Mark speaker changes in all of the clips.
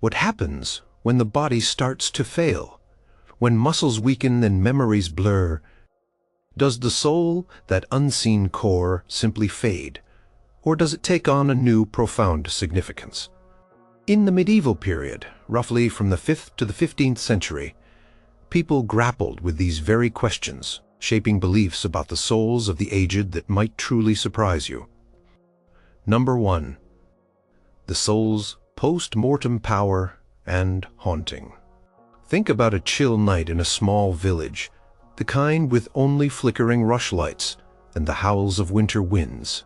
Speaker 1: What happens when the body starts to fail? When muscles weaken and memories blur? Does the soul, that unseen core, simply fade? Or does it take on a new, profound significance? In the medieval period, roughly from the 5th to the 15th century, people grappled with these very questions, shaping beliefs about the souls of the aged that might truly surprise you. Number 1. The soul's post-mortem power and haunting. Think about a chill night in a small village, the kind with only flickering rushlights and the howls of winter winds.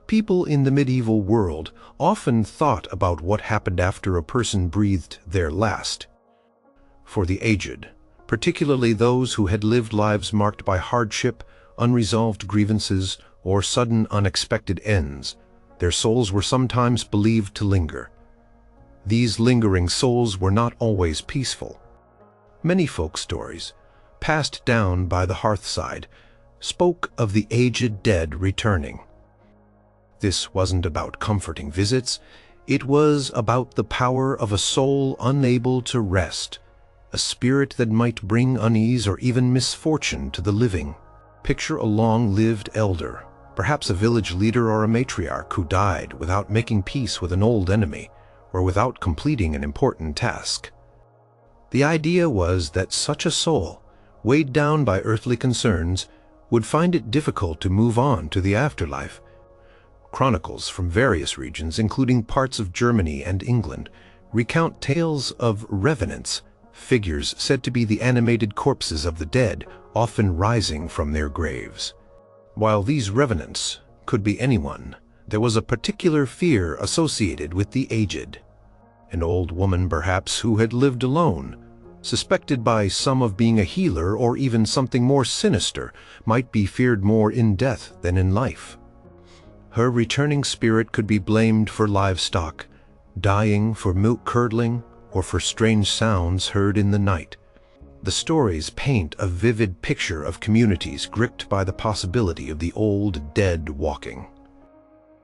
Speaker 1: People in the medieval world often thought about what happened after a person breathed their last. For the aged, particularly those who had lived lives marked by hardship, unresolved grievances, or sudden unexpected ends, their souls were sometimes believed to linger. These lingering souls were not always peaceful. Many folk stories, passed down by the hearthside, spoke of the aged dead returning. This wasn't about comforting visits, it was about the power of a soul unable to rest, a spirit that might bring unease or even misfortune to the living. Picture a long-lived elder, perhaps a village leader or a matriarch who died without making peace with an old enemy, or without completing an important task. The idea was that such a soul, weighed down by earthly concerns, would find it difficult to move on to the afterlife. Chronicles from various regions, including parts of Germany and England, recount tales of revenants, figures said to be the animated corpses of the dead, often rising from their graves. While these revenants could be anyone, there was a particular fear associated with the aged. An old woman, perhaps, who had lived alone, suspected by some of being a healer or even something more sinister, might be feared more in death than in life. Her returning spirit could be blamed for livestock, dying for milk curdling, or for strange sounds heard in the night. The stories paint a vivid picture of communities gripped by the possibility of the old dead walking.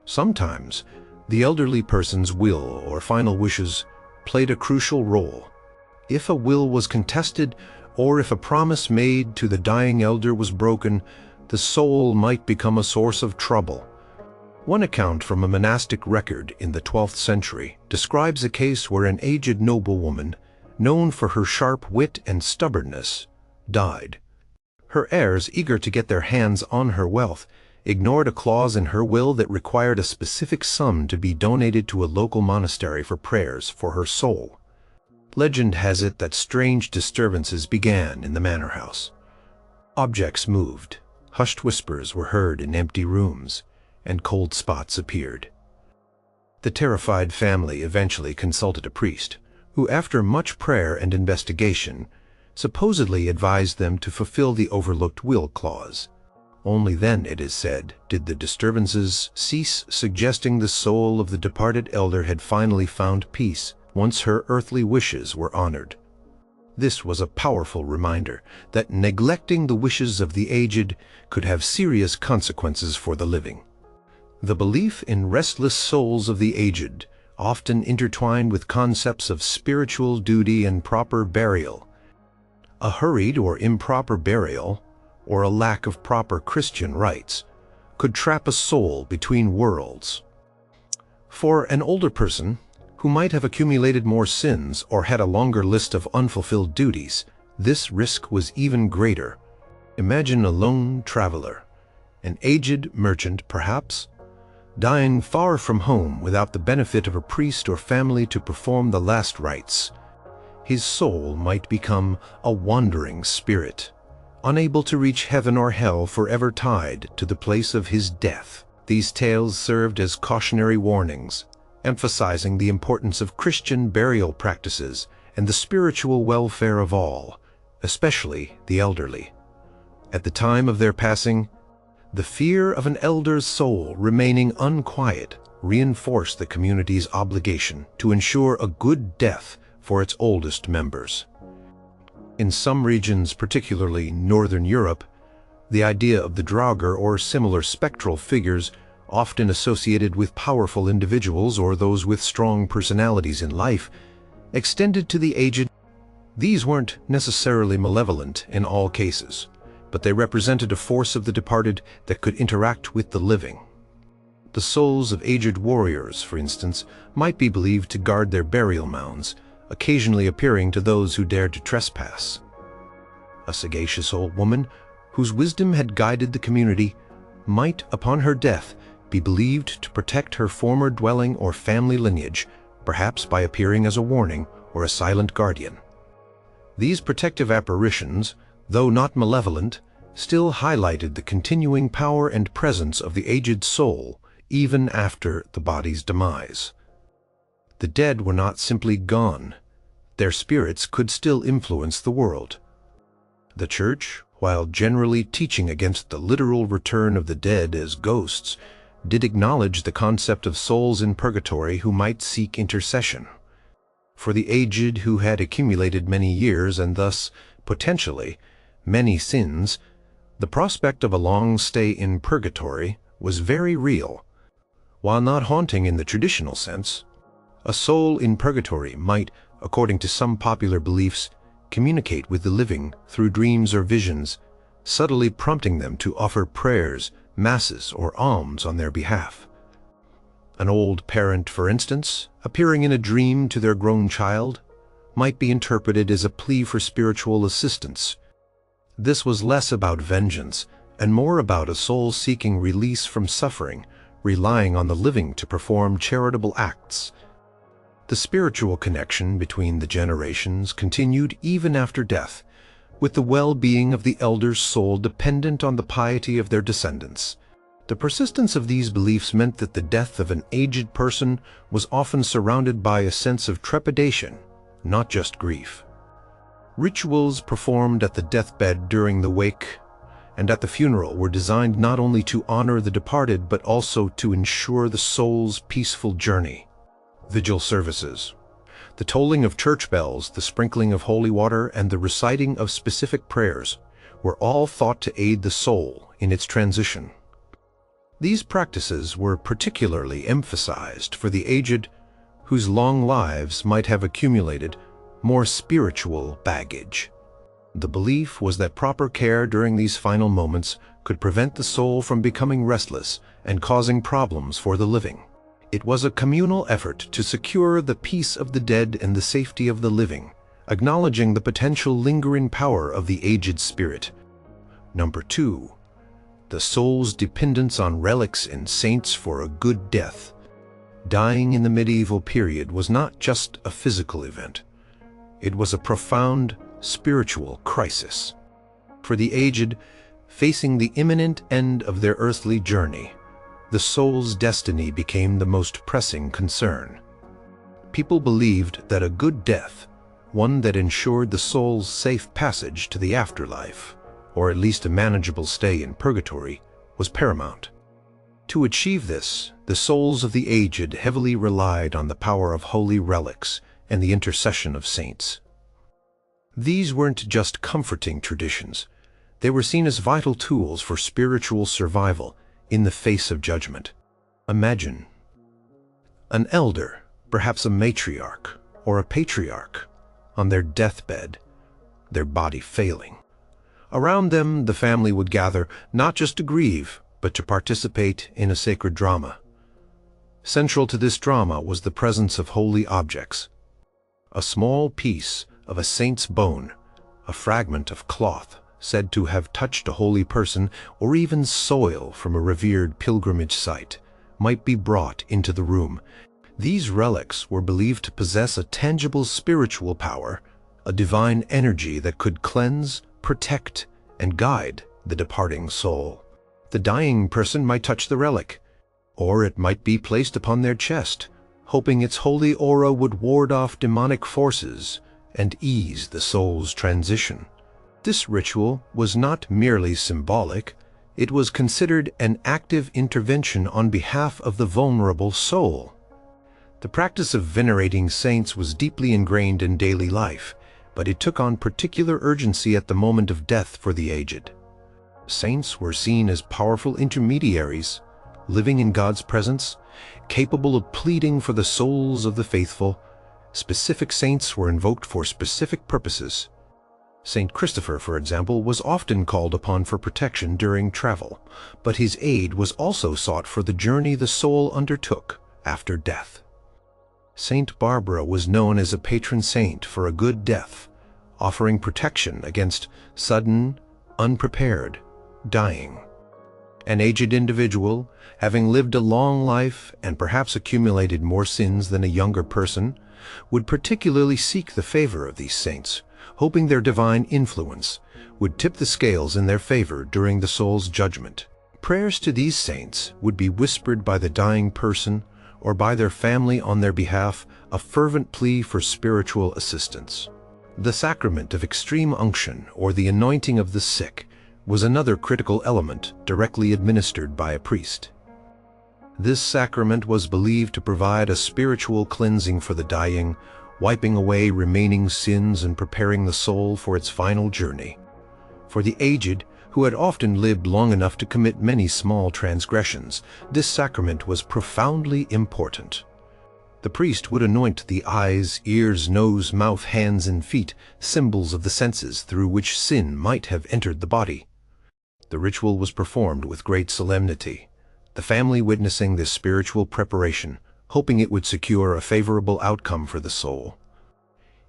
Speaker 1: Sometimes, the elderly person's will or final wishes played a crucial role. If a will was contested, or if a promise made to the dying elder was broken, the soul might become a source of trouble. One account from a monastic record in the 12th century describes a case where an aged noblewoman, known for her sharp wit and stubbornness, died. Her heirs, eager to get their hands on her wealth, ignored a clause in her will that required a specific sum to be donated to a local monastery for prayers for her soul. Legend has it that strange disturbances began in the manor house. Objects moved, hushed whispers were heard in empty rooms, and cold spots appeared. The terrified family eventually consulted a priest, who, after much prayer and investigation, supposedly advised them to fulfill the overlooked will clause. Only then, it is said, did the disturbances cease, suggesting the soul of the departed elder had finally found peace once her earthly wishes were honored. This was a powerful reminder that neglecting the wishes of the aged could have serious consequences for the living. The belief in restless souls of the aged, often intertwined with concepts of spiritual duty and proper burial. A hurried or improper burial, or a lack of proper Christian rites, could trap a soul between worlds. For an older person, who might have accumulated more sins or had a longer list of unfulfilled duties, this risk was even greater. Imagine a lone traveler, an aged merchant perhaps, dying far from home without the benefit of a priest or family to perform the last rites. His soul might become a wandering spirit, unable to reach heaven or hell, forever tied to the place of his death. These tales served as cautionary warnings, emphasizing the importance of Christian burial practices and the spiritual welfare of all, especially the elderly. At the time of their passing, the fear of an elder's soul remaining unquiet reinforced the community's obligation to ensure a good death for its oldest members. In some regions, particularly Northern Europe, the idea of the Draugr or similar spectral figures, often associated with powerful individuals or those with strong personalities in life, extended to the aged. These weren't necessarily malevolent in all cases, but they represented a force of the departed that could interact with the living. The souls of aged warriors, for instance, might be believed to guard their burial mounds, occasionally appearing to those who dared to trespass. A sagacious old woman, whose wisdom had guided the community, might, upon her death, be believed to protect her former dwelling or family lineage, perhaps by appearing as a warning or a silent guardian. These protective apparitions, though not malevolent, still highlighted the continuing power and presence of the aged soul even after the body's demise. The dead were not simply gone. Their spirits could still influence the world. The Church, while generally teaching against the literal return of the dead as ghosts, did acknowledge the concept of souls in purgatory who might seek intercession. For the aged who had accumulated many years and thus, potentially, many sins, the prospect of a long stay in purgatory was very real. While not haunting in the traditional sense, a soul in purgatory might, according to some popular beliefs, communicate with the living through dreams or visions, subtly prompting them to offer prayers, masses, or alms on their behalf. An old parent, for instance, appearing in a dream to their grown child, might be interpreted as a plea for spiritual assistance. This was less about vengeance and more about a soul seeking release from suffering, relying on the living to perform charitable acts. The spiritual connection between the generations continued even after death, with the well-being of the elder's soul dependent on the piety of their descendants. The persistence of these beliefs meant that the death of an aged person was often surrounded by a sense of trepidation, not just grief. Rituals performed at the deathbed during the wake and at the funeral were designed not only to honor the departed but also to ensure the soul's peaceful journey. Vigil services, the tolling of church bells, the sprinkling of holy water, and the reciting of specific prayers were all thought to aid the soul in its transition. These practices were particularly emphasized for the aged, whose long lives might have accumulated more spiritual baggage. The belief was that proper care during these final moments could prevent the soul from becoming restless and causing problems for the living. It was a communal effort to secure the peace of the dead and the safety of the living, acknowledging the potential lingering power of the aged spirit. Number 2. The soul's dependence on relics and saints for a good death. Dying in the medieval period was not just a physical event. It was a profound spiritual crisis. For the aged, facing the imminent end of their earthly journey, the soul's destiny became the most pressing concern. People believed that a good death, one that ensured the soul's safe passage to the afterlife, or at least a manageable stay in purgatory, was paramount. To achieve this, the souls of the aged heavily relied on the power of holy relics and the intercession of saints. These weren't just comforting traditions. They were seen as vital tools for spiritual survival in the face of judgment. Imagine an elder, perhaps a matriarch or a patriarch, on their deathbed, their body failing. Around them, the family would gather not just to grieve, but to participate in a sacred drama. Central to this drama was the presence of holy objects. A small piece of a saint's bone, a fragment of cloth said to have touched a holy person, or even soil from a revered pilgrimage site, might be brought into the room. These relics were believed to possess a tangible spiritual power, a divine energy that could cleanse, protect, and guide the departing soul. The dying person might touch the relic, or it might be placed upon their chest, hoping its holy aura would ward off demonic forces and ease the soul's transition. This ritual was not merely symbolic, it was considered an active intervention on behalf of the vulnerable soul. The practice of venerating saints was deeply ingrained in daily life, but it took on particular urgency at the moment of death for the aged. Saints were seen as powerful intermediaries, living in God's presence, capable of pleading for the souls of the faithful, Specific saints were invoked for specific purposes. Saint Christopher, for example, was often called upon for protection during travel, but his aid was also sought for the journey the soul undertook after death. Saint Barbara was known as a patron saint for a good death, offering protection against sudden, unprepared dying. An aged individual, having lived a long life and perhaps accumulated more sins than a younger person, would particularly seek the favor of these saints, hoping their divine influence would tip the scales in their favor during the soul's judgment. Prayers to these saints would be whispered by the dying person or by their family on their behalf, a fervent plea for spiritual assistance. The sacrament of extreme unction, or the anointing of the sick, was another critical element directly administered by a priest. This sacrament was believed to provide a spiritual cleansing for the dying, wiping away remaining sins and preparing the soul for its final journey. For the aged, who had often lived long enough to commit many small transgressions, this sacrament was profoundly important. The priest would anoint the eyes, ears, nose, mouth, hands, and feet, symbols of the senses through which sin might have entered the body. The ritual was performed with great solemnity, the family witnessing this spiritual preparation, hoping it would secure a favorable outcome for the soul.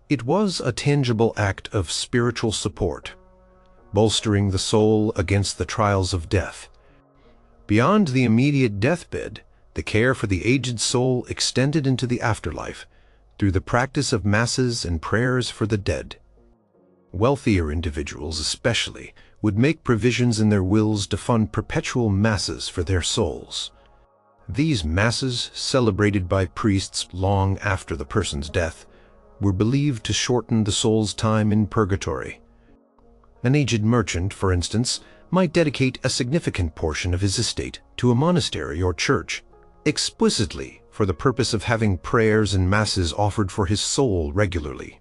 Speaker 1: It was a tangible act of spiritual support, bolstering the soul against the trials of death. Beyond the immediate deathbed, the care for the aged soul extended into the afterlife through the practice of masses and prayers for the dead. Wealthier individuals especially would make provisions in their wills to fund perpetual masses for their souls. These masses, celebrated by priests long after the person's death, were believed to shorten the soul's time in purgatory. An aged merchant, for instance, might dedicate a significant portion of his estate to a monastery or church, explicitly for the purpose of having prayers and masses offered for his soul regularly.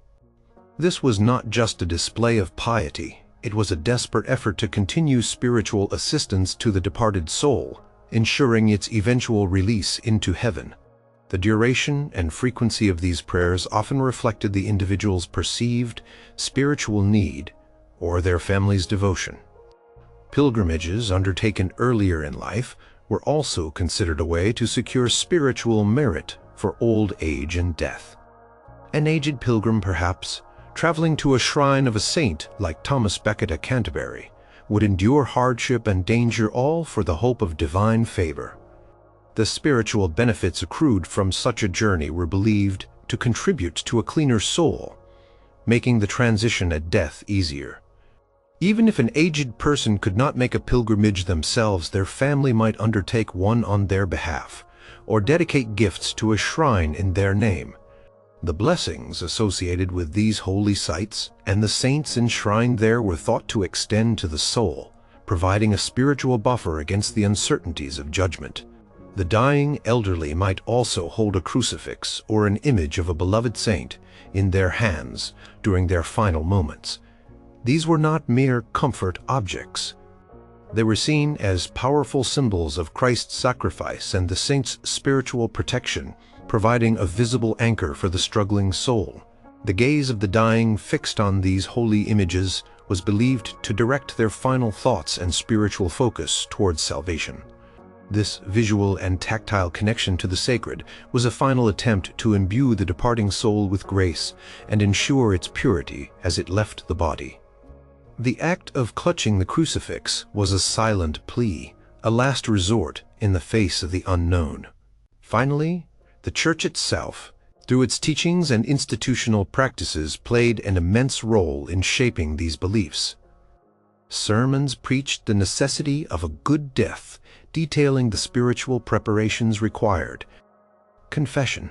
Speaker 1: This was not just a display of piety, it was a desperate effort to continue spiritual assistance to the departed soul, ensuring its eventual release into heaven. The duration and frequency of these prayers often reflected the individual's perceived spiritual need or their family's devotion. Pilgrimages undertaken earlier in life were also considered a way to secure spiritual merit for old age and death. An aged pilgrim, perhaps, traveling to a shrine of a saint like Thomas Becket at Canterbury, would endure hardship and danger all for the hope of divine favor. The spiritual benefits accrued from such a journey were believed to contribute to a cleaner soul, making the transition at death easier. Even if an aged person could not make a pilgrimage themselves, their family might undertake one on their behalf, or dedicate gifts to a shrine in their name. The blessings associated with these holy sites and the saints enshrined there were thought to extend to the soul, providing a spiritual buffer against the uncertainties of judgment. The dying elderly might also hold a crucifix or an image of a beloved saint in their hands during their final moments. These were not mere comfort objects. They were seen as powerful symbols of Christ's sacrifice and the saint's spiritual protection, providing a visible anchor for the struggling soul. The gaze of the dying fixed on these holy images was believed to direct their final thoughts and spiritual focus towards salvation. This visual and tactile connection to the sacred was a final attempt to imbue the departing soul with grace and ensure its purity as it left the body. The act of clutching the crucifix was a silent plea, a last resort in the face of the unknown. Finally, the Church itself, through its teachings and institutional practices, played an immense role in shaping these beliefs. Sermons preached the necessity of a good death, detailing the spiritual preparations required. Confession,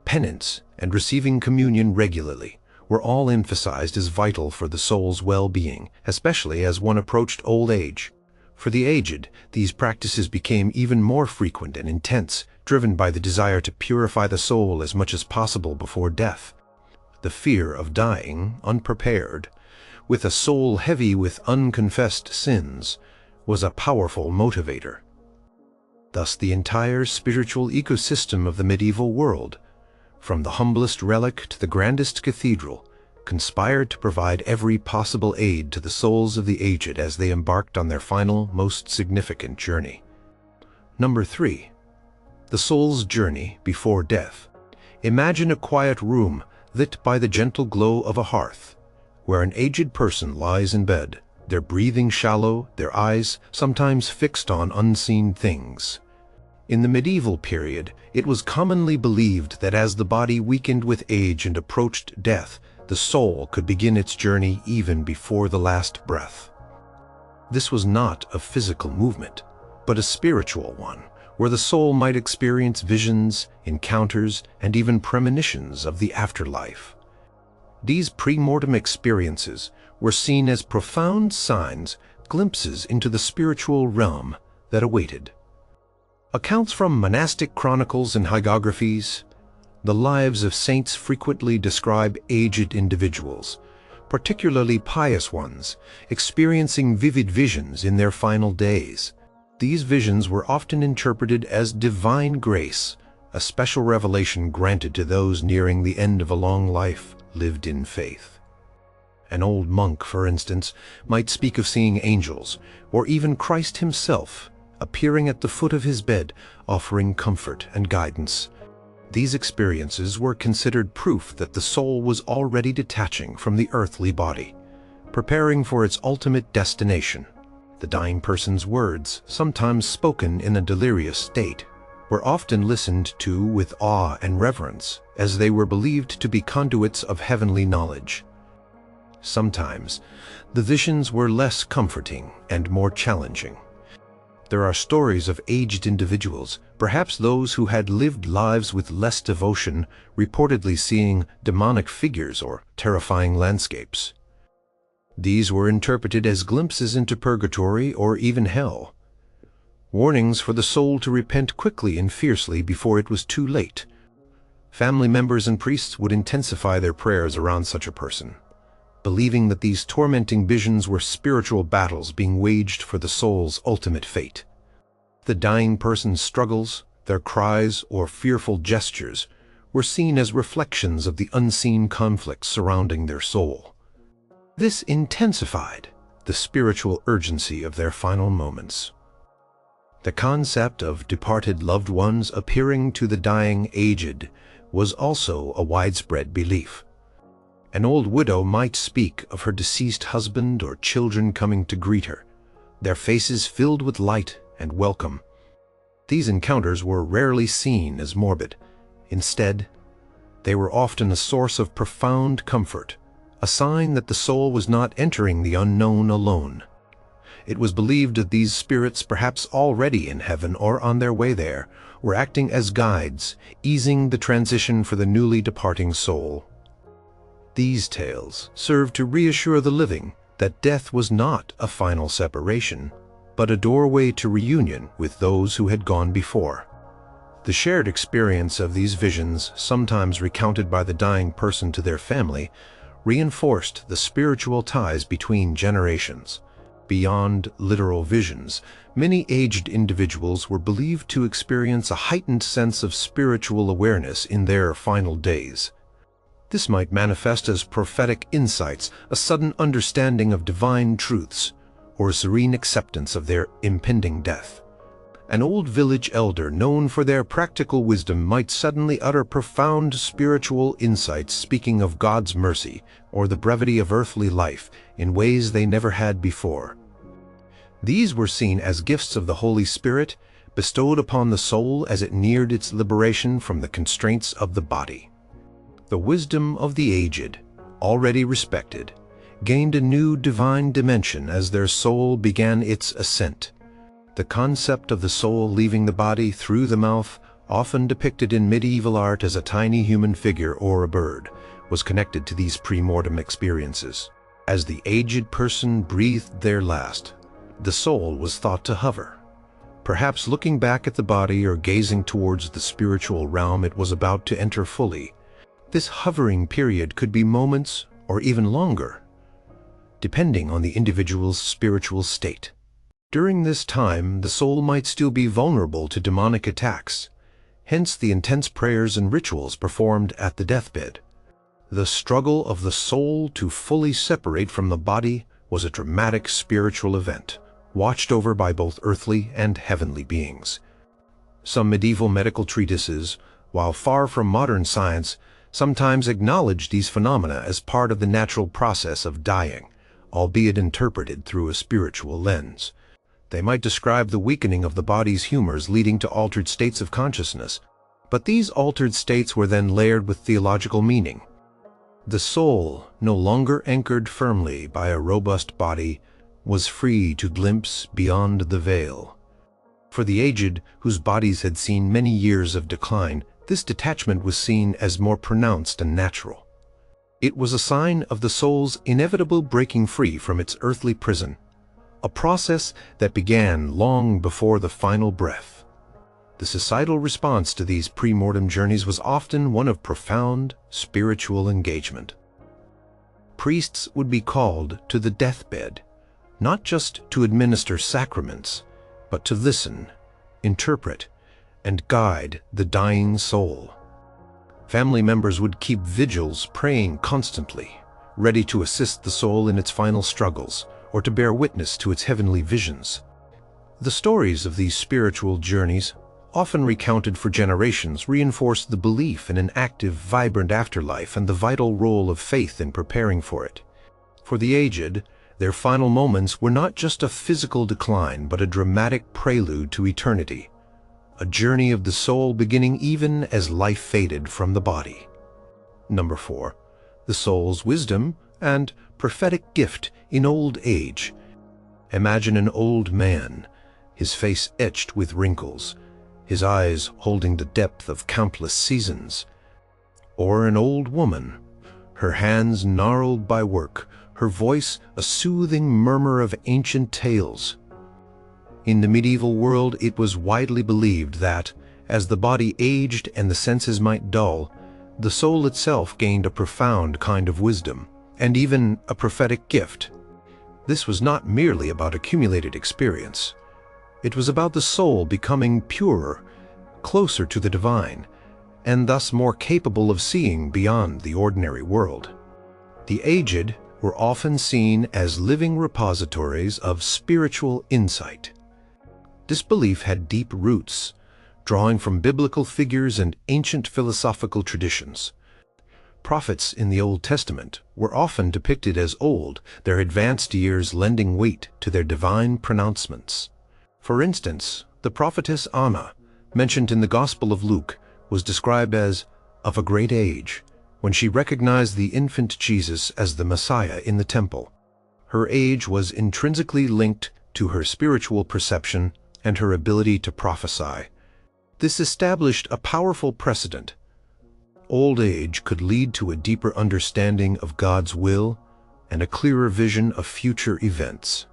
Speaker 1: penance, and receiving communion regularly were all emphasized as vital for the soul's well-being, especially as one approached old age. For the aged, these practices became even more frequent and intense, driven by the desire to purify the soul as much as possible before death. The fear of dying unprepared, with a soul heavy with unconfessed sins, was a powerful motivator. Thus the entire spiritual ecosystem of the medieval world, from the humblest relic to the grandest cathedral, conspired to provide every possible aid to the souls of the aged as they embarked on their final, most significant journey. Number 3. The soul's journey before death. Imagine a quiet room lit by the gentle glow of a hearth, where an aged person lies in bed, their breathing shallow, their eyes sometimes fixed on unseen things. In the medieval period, it was commonly believed that as the body weakened with age and approached death, the soul could begin its journey even before the last breath. This was not a physical movement, but a spiritual one, where the soul might experience visions, encounters, and even premonitions of the afterlife. These pre-mortem experiences were seen as profound signs, glimpses into the spiritual realm that awaited. Accounts from monastic chronicles and hagiographies, the lives of saints frequently describe aged individuals, particularly pious ones, experiencing vivid visions in their final days. These visions were often interpreted as divine grace, a special revelation granted to those nearing the end of a long life lived in faith. An old monk, for instance, might speak of seeing angels, or even Christ himself, appearing at the foot of his bed, offering comfort and guidance. These experiences were considered proof that the soul was already detaching from the earthly body, preparing for its ultimate destination. The dying person's words, sometimes spoken in a delirious state, were often listened to with awe and reverence, as they were believed to be conduits of heavenly knowledge. Sometimes, the visions were less comforting and more challenging. There are stories of aged individuals, perhaps those who had lived lives with less devotion, reportedly seeing demonic figures or terrifying landscapes. These were interpreted as glimpses into purgatory or even hell, warnings for the soul to repent quickly and fiercely before it was too late. Family members and priests would intensify their prayers around such a person, believing that these tormenting visions were spiritual battles being waged for the soul's ultimate fate. The dying person's struggles, their cries, or fearful gestures were seen as reflections of the unseen conflicts surrounding their soul. This intensified the spiritual urgency of their final moments. The concept of departed loved ones appearing to the dying aged was also a widespread belief. An old widow might speak of her deceased husband or children coming to greet her, their faces filled with light and welcome. These encounters were rarely seen as morbid. Instead, they were often a source of profound comfort, a sign that the soul was not entering the unknown alone. It was believed that these spirits, perhaps already in heaven or on their way there, were acting as guides, easing the transition for the newly departing soul. These tales served to reassure the living that death was not a final separation, but a doorway to reunion with those who had gone before. The shared experience of these visions, sometimes recounted by the dying person to their family, reinforced the spiritual ties between generations. Beyond literal visions, many aged individuals were believed to experience a heightened sense of spiritual awareness in their final days. This might manifest as prophetic insights, a sudden understanding of divine truths, or a serene acceptance of their impending death. An old village elder known for their practical wisdom might suddenly utter profound spiritual insights speaking of God's mercy or the brevity of earthly life in ways they never had before. These were seen as gifts of the Holy Spirit bestowed upon the soul as it neared its liberation from the constraints of the body. The wisdom of the aged, already respected, gained a new divine dimension as their soul began its ascent. The concept of the soul leaving the body through the mouth, often depicted in medieval art as a tiny human figure or a bird, was connected to these pre-mortem experiences. As the aged person breathed their last, the soul was thought to hover, perhaps looking back at the body or gazing towards the spiritual realm it was about to enter fully. This hovering period could be moments or even longer, depending on the individual's spiritual state. During this time, the soul might still be vulnerable to demonic attacks, hence the intense prayers and rituals performed at the deathbed. The struggle of the soul to fully separate from the body was a dramatic spiritual event, watched over by both earthly and heavenly beings. Some medieval medical treatises, while far from modern science, sometimes acknowledged these phenomena as part of the natural process of dying, albeit interpreted through a spiritual lens. They might describe the weakening of the body's humors leading to altered states of consciousness, but these altered states were then layered with theological meaning. The soul, no longer anchored firmly by a robust body, was free to glimpse beyond the veil. For the aged, whose bodies had seen many years of decline, this detachment was seen as more pronounced and natural. It was a sign of the soul's inevitable breaking free from its earthly prison, a process that began long before the final breath. The societal response to these pre-mortem journeys was often one of profound spiritual engagement. Priests would be called to the deathbed, not just to administer sacraments, but to listen, interpret, and guide the dying soul. Family members would keep vigils praying constantly, ready to assist the soul in its final struggles or to bear witness to its heavenly visions. The stories of these spiritual journeys, often recounted for generations, reinforced the belief in an active, vibrant afterlife and the vital role of faith in preparing for it. For the aged, their final moments were not just a physical decline, but a dramatic prelude to eternity, a journey of the soul beginning even as life faded from the body. Number 4. The soul's wisdom and prophetic gift in old age. Imagine an old man, his face etched with wrinkles, his eyes holding the depth of countless seasons. Or an old woman, her hands gnarled by work, her voice a soothing murmur of ancient tales. In the medieval world, it was widely believed that, as the body aged and the senses might dull, the soul itself gained a profound kind of wisdom, and even a prophetic gift. This was not merely about accumulated experience. It was about the soul becoming purer, closer to the divine, and thus more capable of seeing beyond the ordinary world. The aged were often seen as living repositories of spiritual insight. This belief had deep roots, drawing from biblical figures and ancient philosophical traditions. Prophets in the Old Testament were often depicted as old, their advanced years lending weight to their divine pronouncements. For instance, the prophetess Anna, mentioned in the Gospel of Luke, was described as of a great age when she recognized the infant Jesus as the Messiah in the temple. Her age was intrinsically linked to her spiritual perception and her ability to prophesy. This established a powerful precedent. Old age could lead to a deeper understanding of God's will and a clearer vision of future events.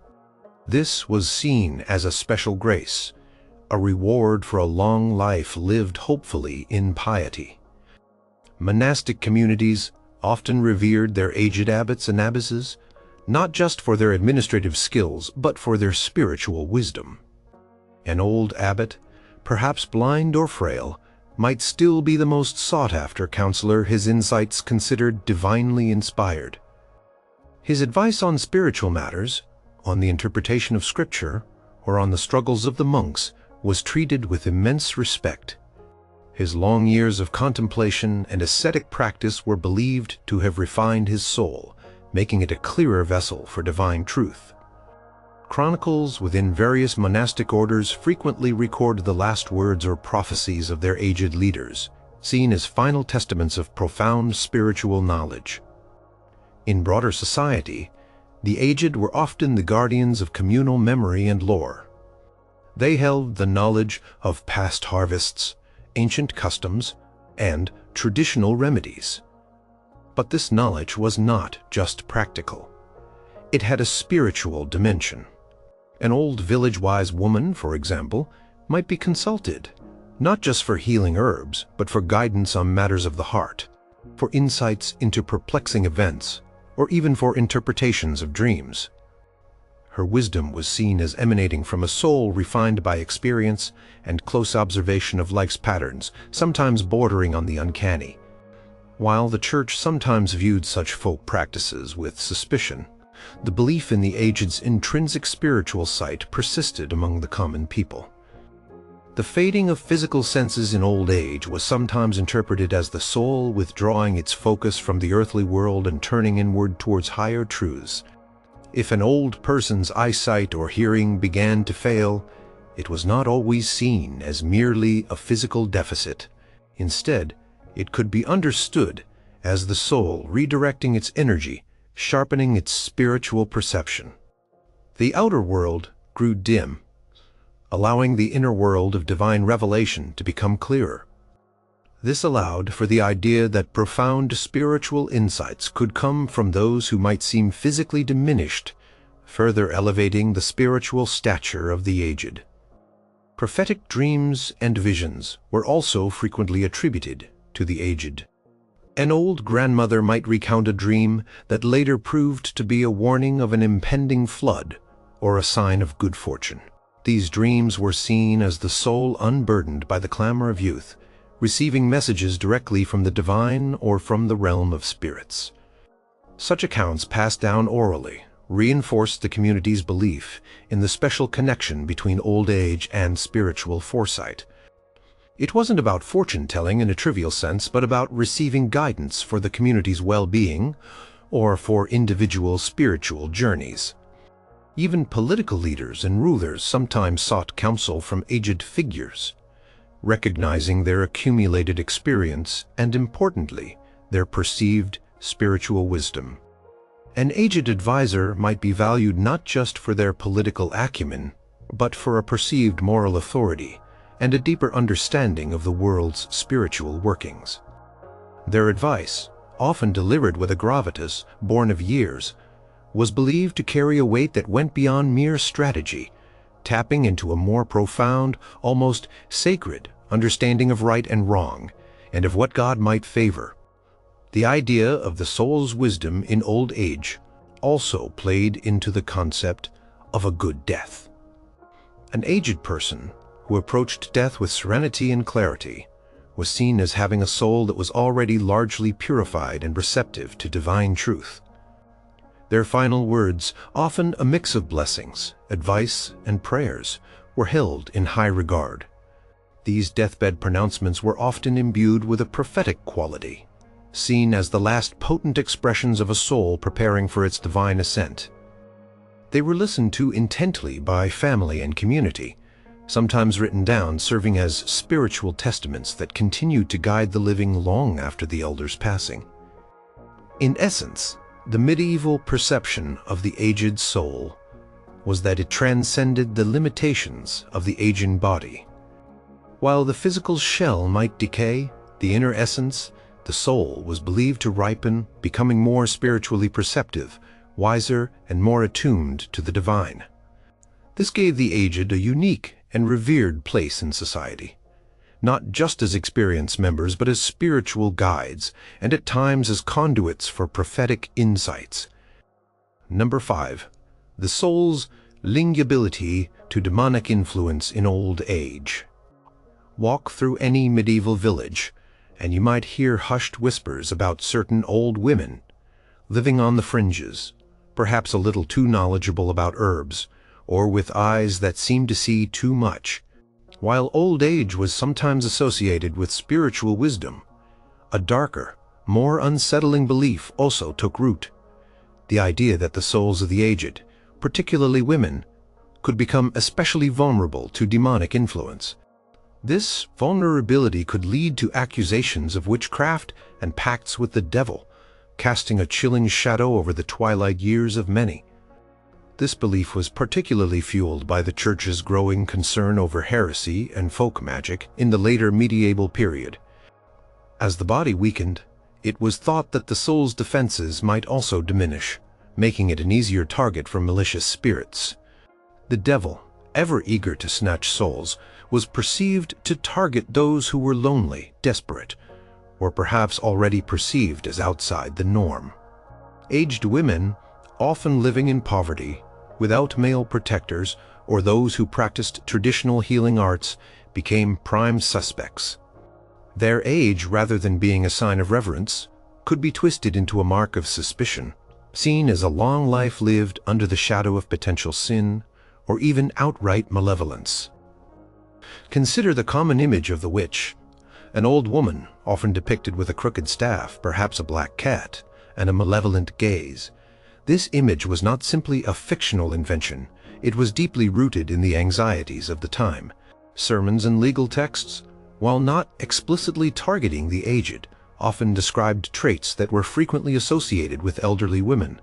Speaker 1: This was seen as a special grace, a reward for a long life lived hopefully in piety. Monastic communities often revered their aged abbots and abbesses, not just for their administrative skills, but for their spiritual wisdom. An old abbot, perhaps blind or frail, might still be the most sought-after counselor, his insights considered divinely inspired. His advice on spiritual matters, on the interpretation of Scripture, or on the struggles of the monks, was treated with immense respect. His long years of contemplation and ascetic practice were believed to have refined his soul, making it a clearer vessel for divine truth. Chronicles within various monastic orders frequently record the last words or prophecies of their aged leaders, seen as final testaments of profound spiritual knowledge. In broader society, the aged were often the guardians of communal memory and lore. They held the knowledge of past harvests, ancient customs, and traditional remedies. But this knowledge was not just practical. It had a spiritual dimension. An old village-wise woman, for example, might be consulted, not just for healing herbs, but for guidance on matters of the heart, for insights into perplexing events, or even for interpretations of dreams. her wisdom was seen as emanating from a soul refined by experience and close observation of life's patterns, sometimes bordering on the uncanny. While the Church sometimes viewed such folk practices with suspicion, the belief in the aged's intrinsic spiritual sight persisted among the common people. The fading of physical senses in old age was sometimes interpreted as the soul withdrawing its focus from the earthly world and turning inward towards higher truths. If an old person's eyesight or hearing began to fail, it was not always seen as merely a physical deficit. Instead, it could be understood as the soul redirecting its energy, sharpening its spiritual perception. The outer world grew dim, allowing the inner world of divine revelation to become clearer. This allowed for the idea that profound spiritual insights could come from those who might seem physically diminished, further elevating the spiritual stature of the aged. Prophetic dreams and visions were also frequently attributed to the aged. An old grandmother might recount a dream that later proved to be a warning of an impending flood or a sign of good fortune. These dreams were seen as the soul unburdened by the clamor of youth, receiving messages directly from the divine or from the realm of spirits. Such accounts passed down orally reinforced the community's belief in the special connection between old age and spiritual foresight. It wasn't about fortune-telling in a trivial sense, but about receiving guidance for the community's well-being or for individual spiritual journeys. Even political leaders and rulers sometimes sought counsel from aged figures, recognizing their accumulated experience and, importantly, their perceived spiritual wisdom. An aged advisor might be valued not just for their political acumen, but for a perceived moral authority and a deeper understanding of the world's spiritual workings. Their advice, often delivered with a gravitas born of years, was believed to carry a weight that went beyond mere strategy, tapping into a more profound, almost sacred understanding of right and wrong, and of what God might favor. The idea of the soul's wisdom in old age also played into the concept of a good death. An aged person who approached death with serenity and clarity was seen as having a soul that was already largely purified and receptive to divine truth. Their final words, often a mix of blessings, advice, and prayers, were held in high regard. These deathbed pronouncements were often imbued with a prophetic quality, seen as the last potent expressions of a soul preparing for its divine ascent. They were listened to intently by family and community, sometimes written down, serving as spiritual testaments that continued to guide the living long after the elder's passing. In essence, the medieval perception of the aged soul was that it transcended the limitations of the aging body. While the physical shell might decay, the inner essence, the soul, was believed to ripen, becoming more spiritually perceptive, wiser, and more attuned to the divine. This gave the aged a unique and revered place in society, not just as experienced members, but as spiritual guides, and at times as conduits for prophetic insights. Number 5. The soul's linguability to demonic influence in old age. Walk through any medieval village, and you might hear hushed whispers about certain old women living on the fringes, perhaps a little too knowledgeable about herbs, or with eyes that seemed to see too much. While old age was sometimes associated with spiritual wisdom, a darker, more unsettling belief also took root: the idea that the souls of the aged, particularly women, could become especially vulnerable to demonic influence. This vulnerability could lead to accusations of witchcraft and pacts with the devil, casting a chilling shadow over the twilight years of many. This belief was particularly fueled by the Church's growing concern over heresy and folk magic in the later medieval period. As the body weakened, it was thought that the soul's defenses might also diminish, making it an easier target for malicious spirits. The devil, ever eager to snatch souls, was perceived to target those who were lonely, desperate, or perhaps already perceived as outside the norm. Aged women, often living in poverty, without male protectors, or those who practiced traditional healing arts became prime suspects. Their age, rather than being a sign of reverence, could be twisted into a mark of suspicion, seen as a long life lived under the shadow of potential sin, or even outright malevolence. Consider the common image of the witch, an old woman, often depicted with a crooked staff, perhaps a black cat, and a malevolent gaze. This image was not simply a fictional invention, it was deeply rooted in the anxieties of the time. Sermons and legal texts, while not explicitly targeting the aged, often described traits that were frequently associated with elderly women: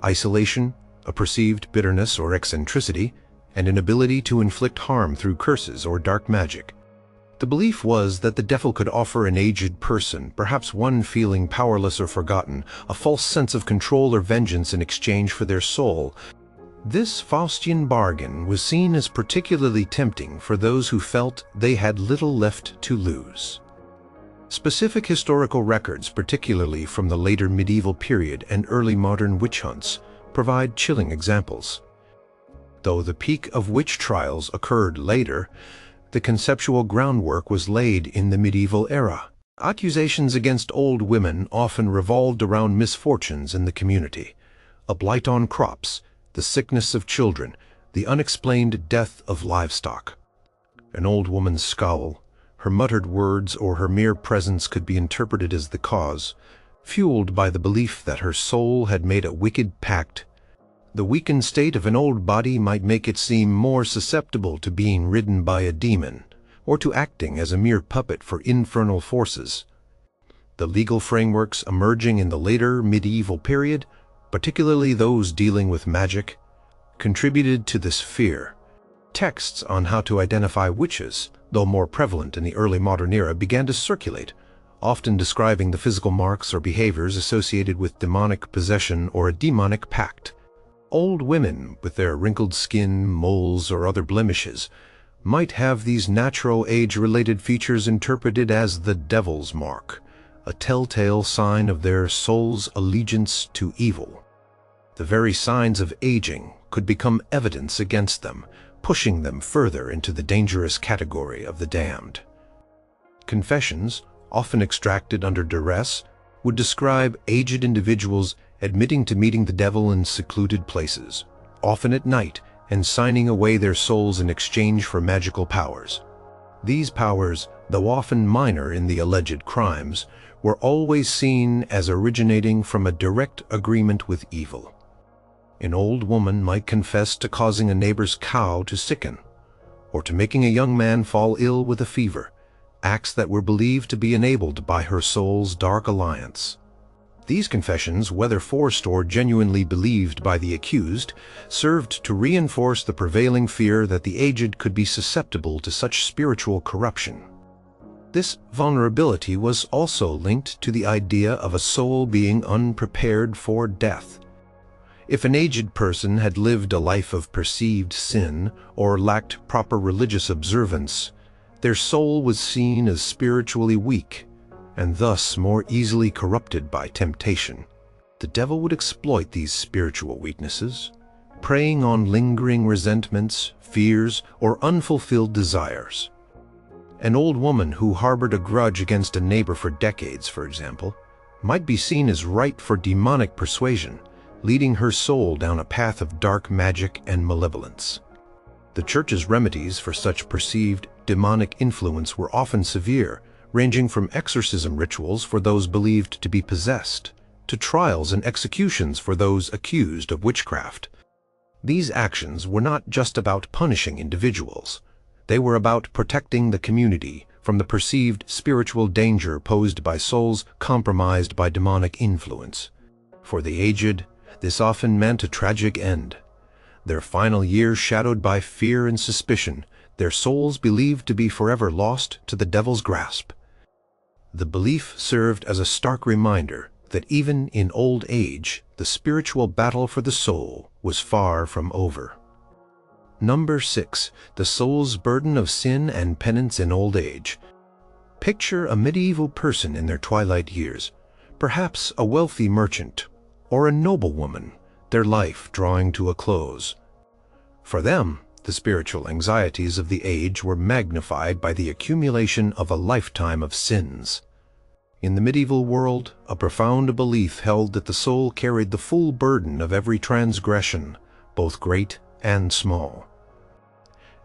Speaker 1: isolation, a perceived bitterness or eccentricity, and an ability to inflict harm through curses or dark magic. The belief was that the devil could offer an aged person, perhaps one feeling powerless or forgotten, a false sense of control or vengeance in exchange for their soul. This Faustian bargain was seen as particularly tempting for those who felt they had little left to lose. Specific historical records, particularly from the later medieval period and early modern witch hunts, provide chilling examples. Though the peak of witch trials occurred later, the conceptual groundwork was laid in the medieval era. Accusations against old women often revolved around misfortunes in the community: a blight on crops, the sickness of children, the unexplained death of livestock. An old woman's scowl, her muttered words, or her mere presence could be interpreted as the cause, fueled by the belief that her soul had made a wicked pact. The weakened state of an old body might make it seem more susceptible to being ridden by a demon, or to acting as a mere puppet for infernal forces. The legal frameworks emerging in the later medieval period, particularly those dealing with magic, contributed to this fear. Texts on how to identify witches, though more prevalent in the early modern era, began to circulate, often describing the physical marks or behaviors associated with demonic possession or a demonic pact. Old women, with their wrinkled skin, moles, or other blemishes, might have these natural age-related features interpreted as the devil's mark, a telltale sign of their soul's allegiance to evil. The very signs of aging could become evidence against them, pushing them further into the dangerous category of the damned. Confessions, often extracted under duress, would describe aged individuals admitting to meeting the devil in secluded places, often at night, and signing away their souls in exchange for magical powers. These powers, though often minor in the alleged crimes, were always seen as originating from a direct agreement with evil. An old woman might confess to causing a neighbor's cow to sicken, or to making a young man fall ill with a fever, acts that were believed to be enabled by her soul's dark alliance. These confessions, whether forced or genuinely believed by the accused, served to reinforce the prevailing fear that the aged could be susceptible to such spiritual corruption. This vulnerability was also linked to the idea of a soul being unprepared for death. If an aged person had lived a life of perceived sin or lacked proper religious observance, their soul was seen as spiritually weak, and thus more easily corrupted by temptation. The devil would exploit these spiritual weaknesses, preying on lingering resentments, fears, or unfulfilled desires. An old woman who harbored a grudge against a neighbor for decades, for example, might be seen as ripe for demonic persuasion, leading her soul down a path of dark magic and malevolence. The Church's remedies for such perceived demonic influence were often severe, ranging from exorcism rituals for those believed to be possessed, to trials and executions for those accused of witchcraft. These actions were not just about punishing individuals. They were about protecting the community from the perceived spiritual danger posed by souls compromised by demonic influence. For the aged, this often meant a tragic end. Their final years shadowed by fear and suspicion, their souls believed to be forever lost to the devil's grasp. The belief served as a stark reminder that even in old age, the spiritual battle for the soul was far from over. Number 6. The soul's burden of sin and penance in old age. Picture a medieval person in their twilight years, perhaps a wealthy merchant or a noblewoman, their life drawing to a close, For them, the spiritual anxieties of the age were magnified by the accumulation of a lifetime of sins. In the medieval world, a profound belief held that the soul carried the full burden of every transgression, both great and small.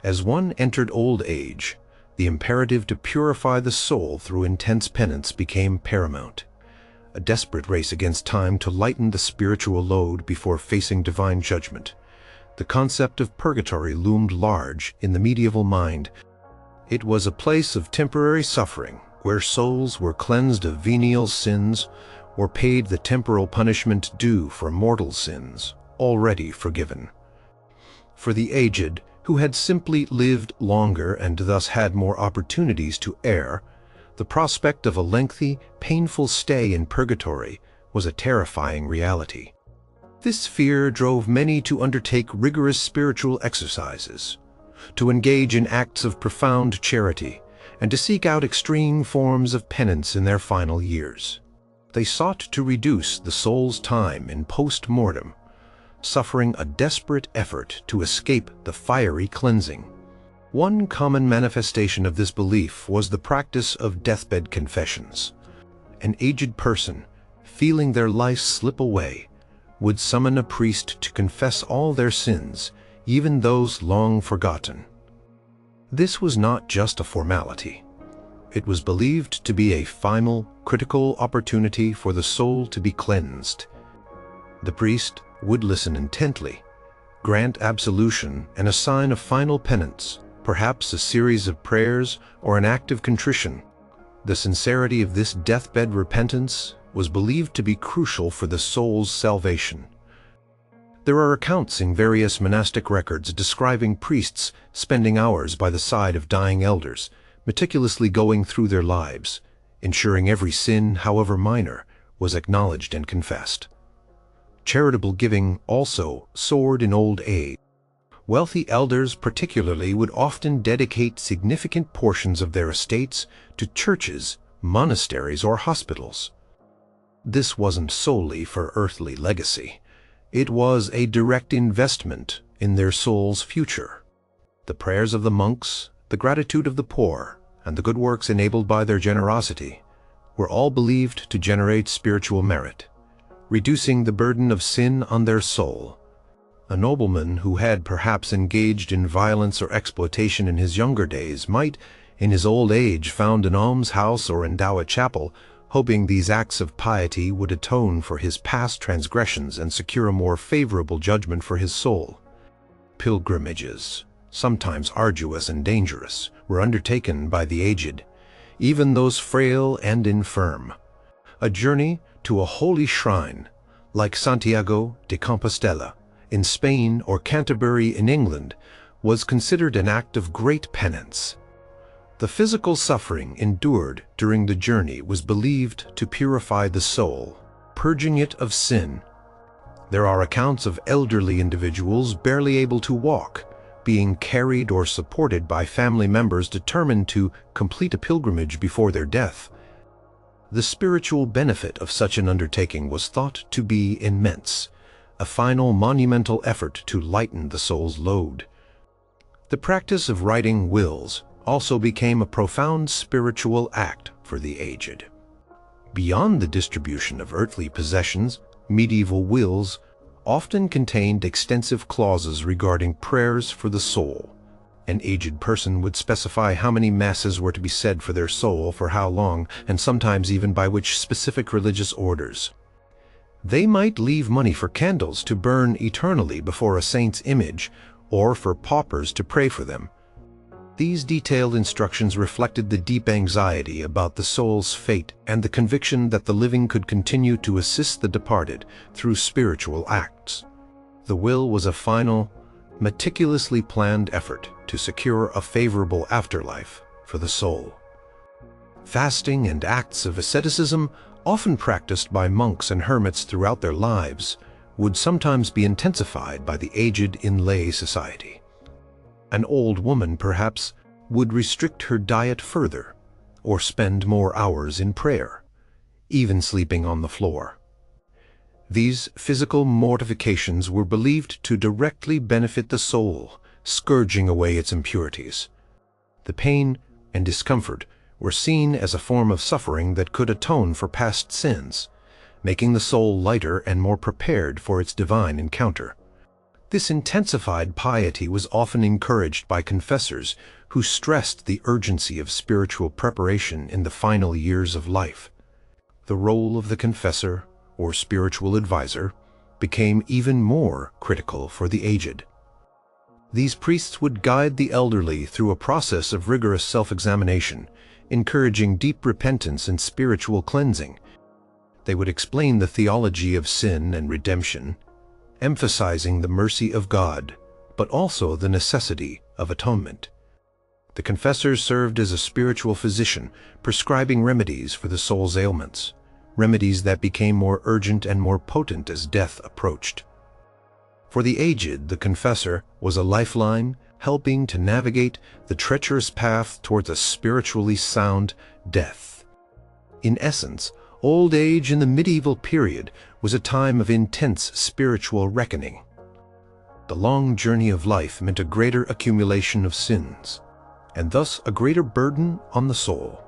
Speaker 1: As one entered old age, the imperative to purify the soul through intense penance became paramount. A desperate race against time to lighten the spiritual load before facing divine judgment. The concept of purgatory loomed large in the medieval mind. It was a place of temporary suffering, where souls were cleansed of venial sins or paid the temporal punishment due for mortal sins, already forgiven. For the aged, who had simply lived longer and thus had more opportunities to err, the prospect of a lengthy, painful stay in purgatory was a terrifying reality. This fear drove many to undertake rigorous spiritual exercises, to engage in acts of profound charity, and to seek out extreme forms of penance in their final years. They sought to reduce the soul's time in post-mortem, suffering a desperate effort to escape the fiery cleansing. One common manifestation of this belief was the practice of deathbed confessions. An aged person, feeling their life slip away, would summon a priest to confess all their sins, even those long forgotten. This was not just a formality. It was believed to be a final, critical opportunity for the soul to be cleansed. The priest would listen intently, grant absolution and a sign of final penance, perhaps a series of prayers or an act of contrition. The sincerity of this deathbed repentance was believed to be crucial for the soul's salvation. There are accounts in various monastic records describing priests spending hours by the side of dying elders, meticulously going through their lives, ensuring every sin, however minor, was acknowledged and confessed. Charitable giving also soared in old age. Wealthy elders particularly would often dedicate significant portions of their estates to churches, monasteries, or hospitals. This wasn't solely for earthly legacy. It was a direct investment in their soul's future. The prayers of the monks, the gratitude of the poor, and the good works enabled by their generosity were all believed to generate spiritual merit, reducing the burden of sin on their soul. A nobleman who had perhaps engaged in violence or exploitation in his younger days might, in his old age, found an almshouse or endow a chapel, hoping these acts of piety would atone for his past transgressions and secure a more favorable judgment for his soul. Pilgrimages, sometimes arduous and dangerous, were undertaken by the aged, even those frail and infirm. A journey to a holy shrine, like Santiago de Compostela in Spain or Canterbury in England, was considered an act of great penance. The physical suffering endured during the journey was believed to purify the soul, purging it of sin. There are accounts of elderly individuals barely able to walk, being carried or supported by family members determined to complete a pilgrimage before their death. The spiritual benefit of such an undertaking was thought to be immense, a final monumental effort to lighten the soul's load. The practice of writing wills also became a profound spiritual act for the aged. Beyond the distribution of earthly possessions, medieval wills often contained extensive clauses regarding prayers for the soul. An aged person would specify how many masses were to be said for their soul, for how long, and sometimes even by which specific religious orders. They might leave money for candles to burn eternally before a saint's image, or for paupers to pray for them. These detailed instructions reflected the deep anxiety about the soul's fate and the conviction that the living could continue to assist the departed through spiritual acts. The will was a final, meticulously planned effort to secure a favorable afterlife for the soul. Fasting and acts of asceticism, often practiced by monks and hermits throughout their lives, would sometimes be intensified by the aged in lay society. An old woman, perhaps, would restrict her diet further, or spend more hours in prayer, even sleeping on the floor. These physical mortifications were believed to directly benefit the soul, scourging away its impurities. The pain and discomfort were seen as a form of suffering that could atone for past sins, making the soul lighter and more prepared for its divine encounter. This intensified piety was often encouraged by confessors who stressed the urgency of spiritual preparation in the final years of life. The role of the confessor, or spiritual advisor, became even more critical for the aged. These priests would guide the elderly through a process of rigorous self-examination, encouraging deep repentance and spiritual cleansing. They would explain the theology of sin and redemption, emphasizing the mercy of God, but also the necessity of atonement. The confessor served as a spiritual physician, prescribing remedies for the soul's ailments, remedies that became more urgent and more potent as death approached. For the aged, the confessor was a lifeline, helping to navigate the treacherous path towards a spiritually sound death. In essence, old age in the medieval period was a time of intense spiritual reckoning. The long journey of life meant a greater accumulation of sins, and thus a greater burden on the soul.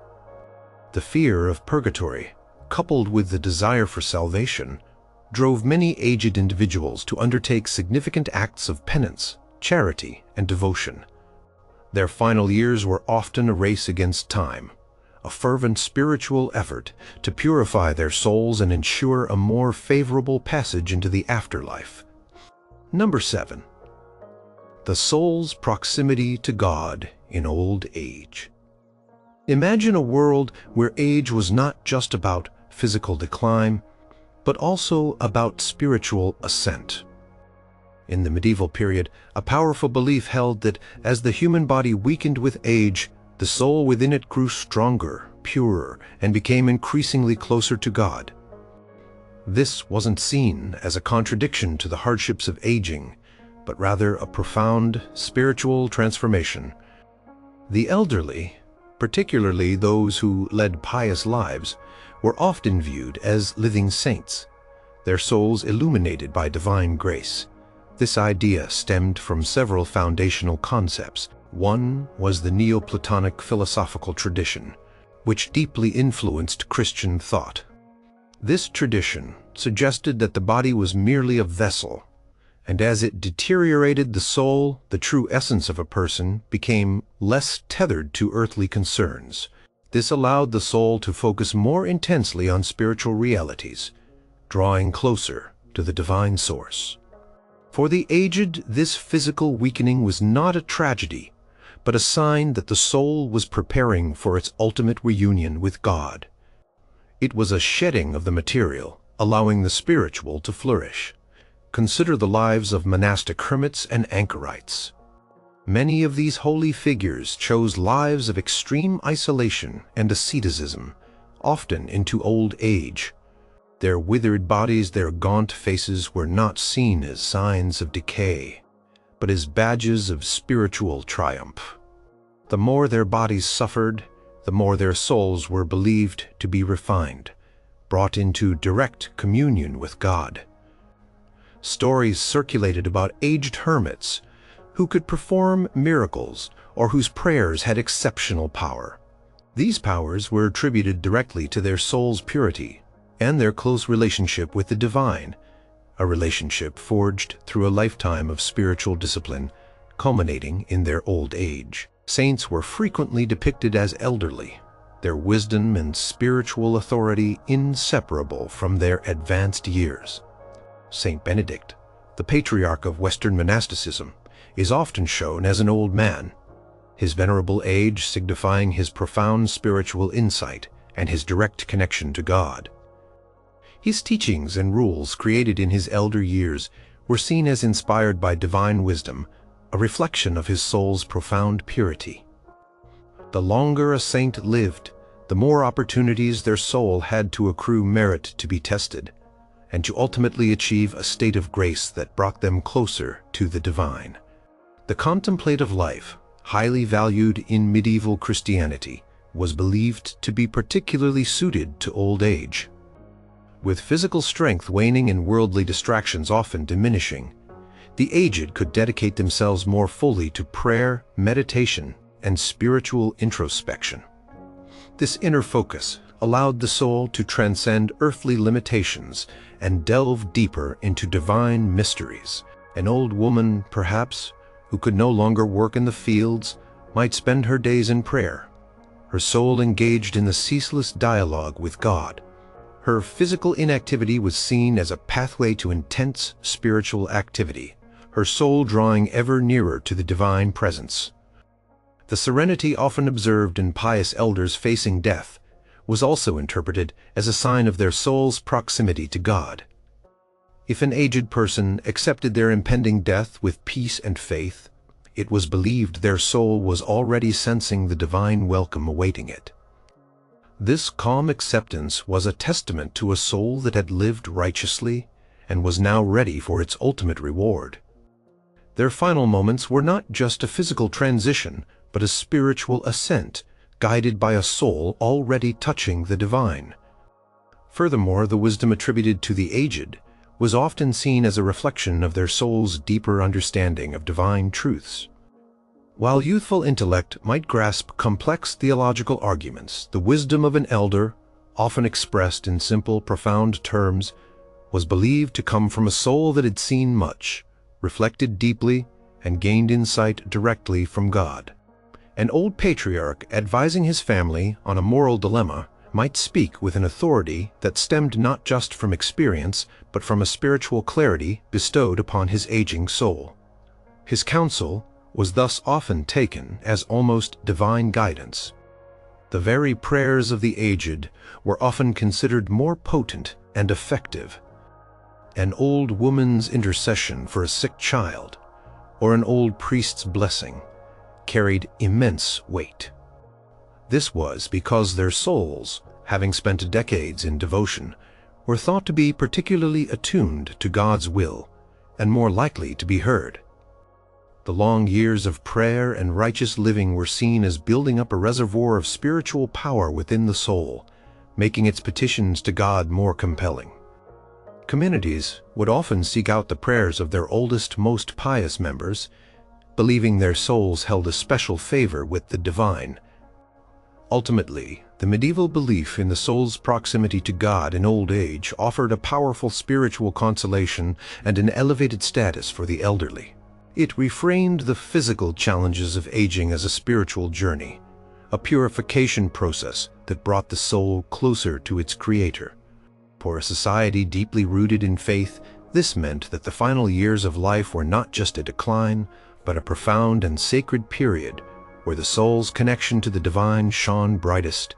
Speaker 1: The fear of purgatory, coupled with the desire for salvation, drove many aged individuals to undertake significant acts of penance, charity, and devotion. Their final years were often a race against time, a fervent spiritual effort to purify their souls and ensure a more favorable passage into the afterlife. Number 7. The soul's proximity to God in old age. Imagine a world where age was not just about physical decline, but also about spiritual ascent. In the medieval period, a powerful belief held that as the human body weakened with age, the soul within it grew stronger, purer, and became increasingly closer to God. This wasn't seen as a contradiction to the hardships of aging, but rather a profound spiritual transformation. The elderly, particularly those who led pious lives, were often viewed as living saints, their souls illuminated by divine grace. This idea stemmed from several foundational concepts. One was the Neoplatonic philosophical tradition, which deeply influenced Christian thought. This tradition suggested that the body was merely a vessel, and as it deteriorated the soul, the true essence of a person became less tethered to earthly concerns. This allowed the soul to focus more intensely on spiritual realities, drawing closer to the divine source. For the aged, this physical weakening was not a tragedy, but a sign that the soul was preparing for its ultimate reunion with God. It was a shedding of the material, allowing the spiritual to flourish. Consider the lives of monastic hermits and anchorites. Many of these holy figures chose lives of extreme isolation and asceticism, often into old age. Their withered bodies, their gaunt faces were not seen as signs of decay, but as badges of spiritual triumph. The more their bodies suffered, the more their souls were believed to be refined, brought into direct communion with God. Stories circulated about aged hermits who could perform miracles or whose prayers had exceptional power. These powers were attributed directly to their soul's purity and their close relationship with the divine, a relationship forged through a lifetime of spiritual discipline, culminating in their old age. Saints were frequently depicted as elderly, their wisdom and spiritual authority inseparable from their advanced years. Saint Benedict, the patriarch of Western monasticism, is often shown as an old man, his venerable age signifying his profound spiritual insight and his direct connection to God. His teachings and rules created in his elder years were seen as inspired by divine wisdom, a reflection of his soul's profound purity. The longer a saint lived, the more opportunities their soul had to accrue merit to be tested, and to ultimately achieve a state of grace that brought them closer to the divine. The contemplative life, highly valued in medieval Christianity, was believed to be particularly suited to old age. With physical strength waning and worldly distractions often diminishing, the aged could dedicate themselves more fully to prayer, meditation, and spiritual introspection. This inner focus allowed the soul to transcend earthly limitations and delve deeper into divine mysteries. An old woman, perhaps, who could no longer work in the fields, might spend her days in prayer, her soul engaged in the ceaseless dialogue with God. Her physical inactivity was seen as a pathway to intense spiritual activity, her soul drawing ever nearer to the divine presence. The serenity often observed in pious elders facing death was also interpreted as a sign of their soul's proximity to God. If an aged person accepted their impending death with peace and faith, it was believed their soul was already sensing the divine welcome awaiting it. This calm acceptance was a testament to a soul that had lived righteously and was now ready for its ultimate reward. Their final moments were not just a physical transition, but a spiritual ascent, guided by a soul already touching the divine. Furthermore, the wisdom attributed to the aged was often seen as a reflection of their soul's deeper understanding of divine truths. While youthful intellect might grasp complex theological arguments, the wisdom of an elder, often expressed in simple, profound terms, was believed to come from a soul that had seen much, reflected deeply, and gained insight directly from God. An old patriarch advising his family on a moral dilemma might speak with an authority that stemmed not just from experience, but from a spiritual clarity bestowed upon his aging soul. His counsel was thus often taken as almost divine guidance. The very prayers of the aged were often considered more potent and effective. An old woman's intercession for a sick child, or an old priest's blessing, carried immense weight. This was because their souls, having spent decades in devotion, were thought to be particularly attuned to God's will and more likely to be heard. The long years of prayer and righteous living were seen as building up a reservoir of spiritual power within the soul, making its petitions to God more compelling. Communities would often seek out the prayers of their oldest, most pious members, believing their souls held a special favor with the divine. Ultimately, the medieval belief in the soul's proximity to God in old age offered a powerful spiritual consolation and an elevated status for the elderly. It reframed the physical challenges of aging as a spiritual journey, a purification process that brought the soul closer to its Creator. For a society deeply rooted in faith, this meant that the final years of life were not just a decline, but a profound and sacred period where the soul's connection to the divine shone brightest